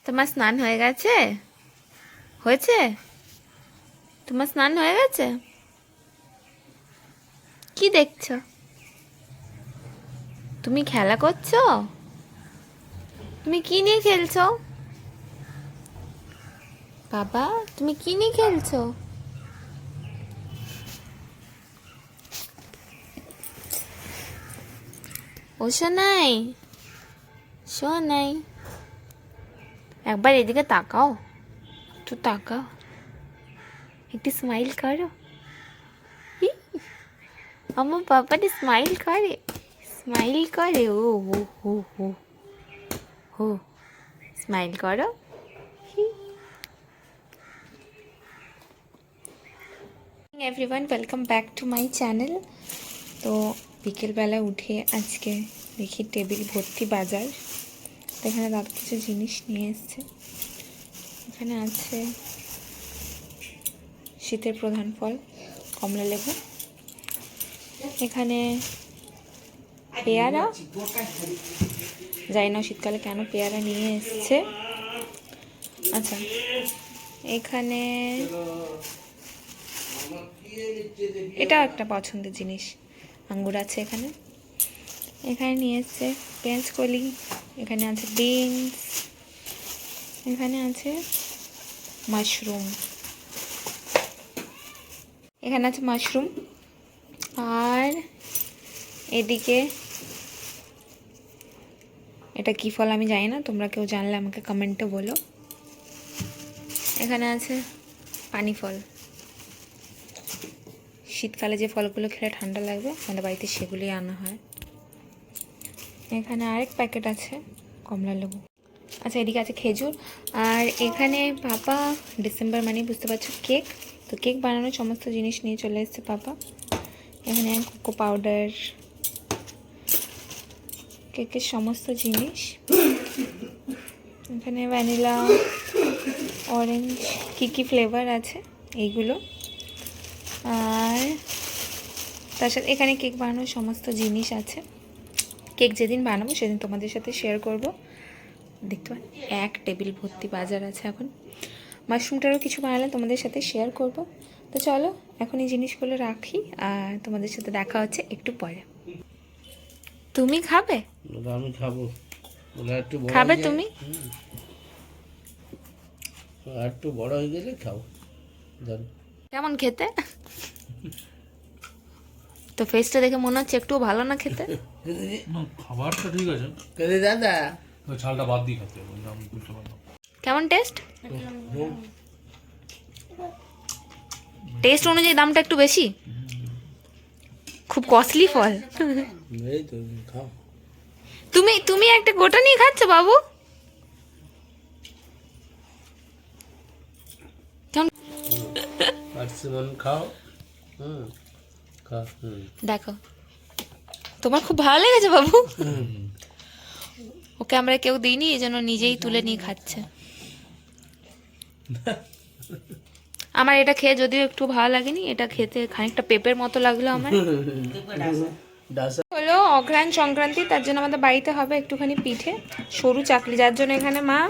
তোমার স্নান হয়ে গেছে? হয়েছে? তোমার স্নান হয়ে গেছে? কি দেখছো? তুমি খেলা করছো? তুমি কি নিয়ে খেলছো? বাবা, তুমি কি নিয়ে খেলছো? ও শোনাই, শোনাই, একবার এদিকে তাকাও, একটু তাকাও, একটু স্মাইল করো। হি, আমার বাবাটা স্মাইল করে, স্মাইল করে। ও হো হো হো হো, স্মাইল করো। Everyone, welcome back to my channel. তো বিকেলবেলা উঠে আজকে দেখি টেবিল ভর্তি বাজার। তো এখানে দাদু কিছু জিনিস নিয়ে এসছে। এখানে আছে শীতের প্রধান ফল কমলা লেবু, এখানে পেয়ারা, জানি না শীতকালে কেন পেয়ারা নিয়ে এসছে। আচ্ছা, এখানে এটাও একটা পছন্দের জিনিস, আঙ্গুর আছে এখানে। এখানে নিয়ে এসছে পেঁয়াজ কলি, এখানে আছে বিনস, এখানে আছে মাশরুম, এখানে আছে মাশরুম। আর এদিকে এটা কি ফল আমি জানি না, তোমরা কেউ জানলে আমাকে কমেন্টে বলো। এখানে আছে পানি ফল, শীতকালে যে ফলগুলো খেলে ঠান্ডা লাগবে আমাদের বাড়িতে সেগুলোই আনা হয়। এখানে আরেক প্যাকেট আছে কমলা লেবু। আচ্ছা, এদিকে আছে খেজুর। আর এখানে পাপা ডিসেম্বর মানে বুঝতে পারছো কেক, তো কেক বানানোর সমস্ত জিনিস নিয়ে চলে এসেছে পাপা। এখানে কোকো পাউডার, কেকের সমস্ত জিনিস, এখানে ভ্যানিলা, অরেঞ্জ, কী কী ফ্লেভার আছে এইগুলো। আর তার সাথে এখানে কেক বানানোর সমস্ত জিনিস আছে। কেক যেদিন বানাবো সেদিন তোমাদের সাথে শেয়ার করব। দেখতে পান এক টেবিল ভর্তি বাজার আছে এখন। মাশরুমটারও কিছু বানালে তোমাদের সাথে শেয়ার করব। তো চলো এখন এই জিনিসগুলো রাখি, আর তোমাদের সাথে দেখা হচ্ছে একটু পরে। তুমি খাবে? আমি খাবো, খাবে তুমি? আর একটু বড় হয়ে গেলে খাও। কেমন খেতে? তো ফেসটা দেখে মনে হচ্ছে একটু ভালো না খেতে। খাবারটা ঠিক আছে, কেদে দাদা, ওই ছালটা বাদ দিয়ে খেতে হবে, আমি বুঝতে পারলাম। কেমন টেস্ট? টেস্ট অনুযায়ী দামটা একটু বেশি, খুব কস্টলি ফল। এই তো খাও। তুমি তুমি একটা গোটা নিয়ে খাচ্ছ বাবু? কেমন? পার্সিমন খাও। খাও। দেখো, তোমার খুব ভালো লেগেছে বাবু? ওকে আমরা কেউ দিইনি, এই জন্য নিজেই তুলে নিয়ে খাচ্ছে। আমার এটা খেয়ে যদিও একটু ভালো লাগেনি, এটা খেতে খানিকটা পেঁপের মতো লাগলো আমার। হলো অঘ্রাণ সংক্রান্তি, তার জন্য আমাদের বাড়িতে হবে একটুখানি পিঠে, সরু চাকলি, যার জন্য এখানে মা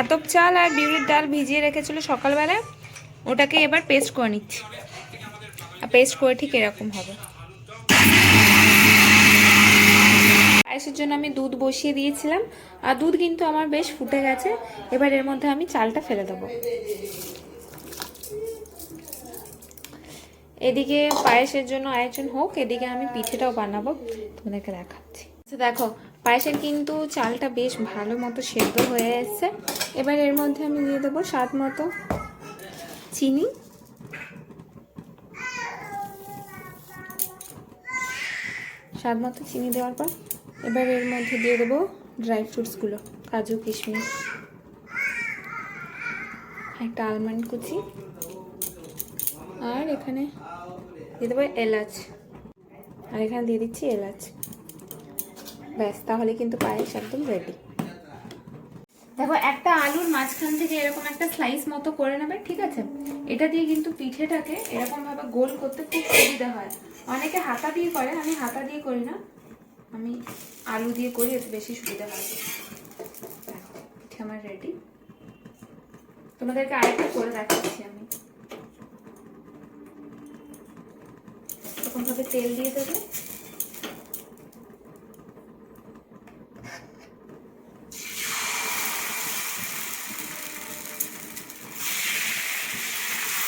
আতপ চাল আর বিউলির ডাল ভিজিয়ে রেখেছিল সকালবেলায়, ওটাকে এবার পেস্ট করে নিচ্ছি। আর পেস্ট করে ঠিক এরকম হবে। পায়েসের জন্য আমি দুধ বসিয়ে দিয়েছিলাম, আর দুধ কিন্তু আমার বেশ ফুটে গেছে। এবার এর মধ্যে আমি চালটা ফেলে দেবো। এদিকে পায়েসের জন্য আয়োজন হোক, এদিকে আমি পিঠেটাও বানাবো, তোমাদেরকে দেখাচ্ছি। আচ্ছা দেখো, পায়েসের কিন্তু চালটা বেশ ভালো মতো সেদ্ধ হয়ে এসছে। এবার এর মধ্যে আমি দিয়ে দেবো স্বাদ মতো চিনি, স্বাদ মতো চিনি দেওয়ার পর এবার এর মধ্যে দিয়ে দেবো ড্রাই ফ্রুটসগুলো, কাজু কিশমিশ, একটা আলমন্ড কুচি, আর এখানে দিয়ে দেবো এলাচ, আর এখানে দিয়ে দিচ্ছি এলাচ। ব্যাস, তাহলে কিন্তু পায়েস একদম রেডি। দেখো, একটা আলুর মাঝখান থেকে এরকম একটা স্লাইস মতো করে নেবে, ঠিক আছে? এটা দিয়ে কিন্তু পিঠেটাকে এরকম ভাবে গোল করতে খুব সুবিধা হয়। অনেকে হাতা দিয়ে করে, আমি হাতা দিয়ে করি না, আমি আলু দিয়ে করি, এতে বেশি সুবিধা হয়। পিঠে আমার রেডি। তোমাদেরকে আরেকটা করে দেখাচ্ছি আমি। এরকম ভাবে তেল দিয়ে দেবে।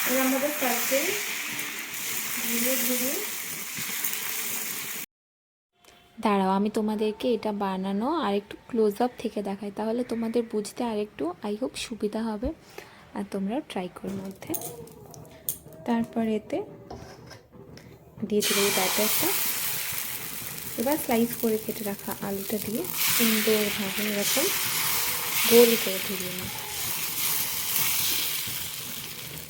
এরকম ভাবে ফার্স্টে ধীরে ধীরে। দাঁড়াও, আমি তোমাদেরকে এটা বানানো আর একটু ক্লোজ আপ থেকে দেখাই, তাহলে তোমাদের বুঝতে আর একটু আই হোপ সুবিধা হবে, আর তোমরা ট্রাই করো মধ্যে। তারপর এতে দিয়ে দিলে এই ব্যাটারটা। এবার স্লাইস করে কেটে রাখা আলুটা দিয়ে সুন্দরভাবে এরকম গোল করে ধরিয়ে নাও।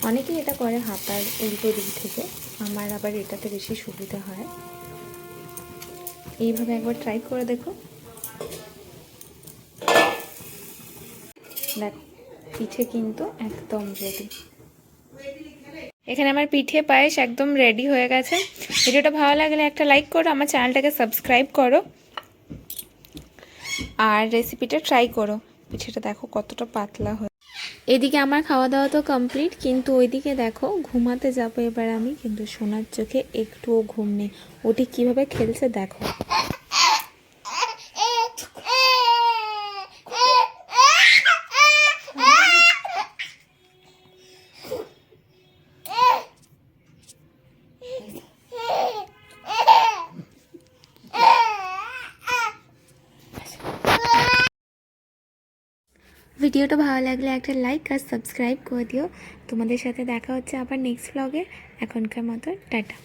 অনেকেই এটা করে হাতার উল্টো দিক থেকে, আমার আবার এটাতে বেশি সুবিধা হয়। এইভাবে একবার ট্রাই করে দেখো। দেখো পিঠে কিন্তু একদম রেডি। এখানে আমার পিঠে পায়েস একদম রেডি হয়ে গেছে। ভিডিওটা ভালো লাগলে একটা লাইক করো, আমার চ্যানেলটাকে সাবস্ক্রাইব করো, আর রেসিপিটা ট্রাই করো। পিঠেটা দেখো কতটা পাতলা হয়ে। এদিকে আমার খাওয়া দাওয়া তো কমপ্লিট, কিন্তু ওইদিকে দেখো ঘুমাতে যাবো এবার আমি, কিন্তু সোনার চোখে একটুও ঘুম নেই। ওটি কিভাবে খেলছে দেখো। ভিডিওটা ভালো লাগলে একটা লাইক আর সাবস্ক্রাইব করে দিও। তোমাদের সাথে দেখা হচ্ছে আবার নেক্সট ব্লগে। এখনকার মতো টাটা।